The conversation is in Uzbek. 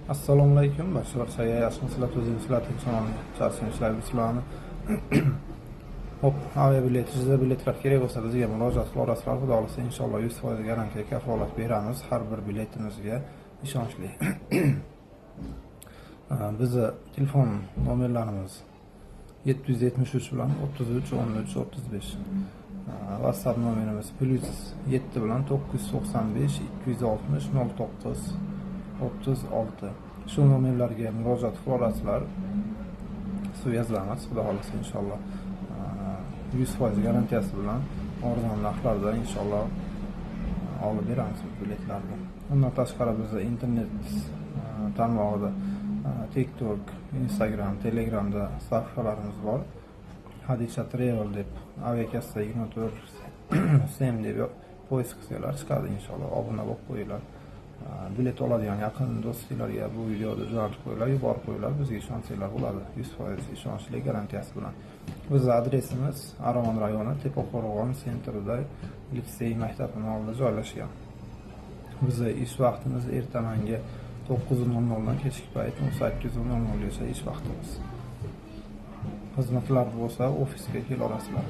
Assalomu alaykum. Barchalar sayya yaxshimisizlar, o'zingizlar tinchlikmi? Charchaganlaringiz sizlarni. Hop, aviabiletingizda biletlar kerak bo'lsa bizga murojaat qilasizlar. Xudo xolasa inshaalloh 100% garantiya kafolat beramiz har bir biletimizga ishonchli. Bizni telefon nomerlarimiz 773 bilan 33 13 35. WhatsApp nomerimiz +7 bilan 995 260 09 36. Shu nomerlarga murojaat qilasizlar. Suv yozamiz, xudo xolasa inshaalloh 100% garantiyasi bilan arzon narxlarda inshaalloh olib beramiz biletlarni. Undan tashqari bizda internet tarmog'ida TikTok, Instagram, Telegramda sahifalarimiz bor. Hadisha Travel deb aviakassa 24/7 deb poyezd qilsanglar chiqadi inshaalloh. Obuna bo'lib qo'yinglar. Bilet oladigan yaqin do'stlarga bu videoni jo'natib qo'yinglar, yuborib qo'yinglar. Bizga ishonsanglar bo'ladi. 100% ishonchli garantiyasi bilan. Bizning adresimiz Aravon rayoni Tepaqo'rg'on sentrida litsey maktabining oldida joylashgan. Bizning ish vaqtimiz ertamangi 9:00 dan kechki payt 18:00gacha ish vaqtimiz. Xizmatlar bo'lsa ofisga kela olasizlar.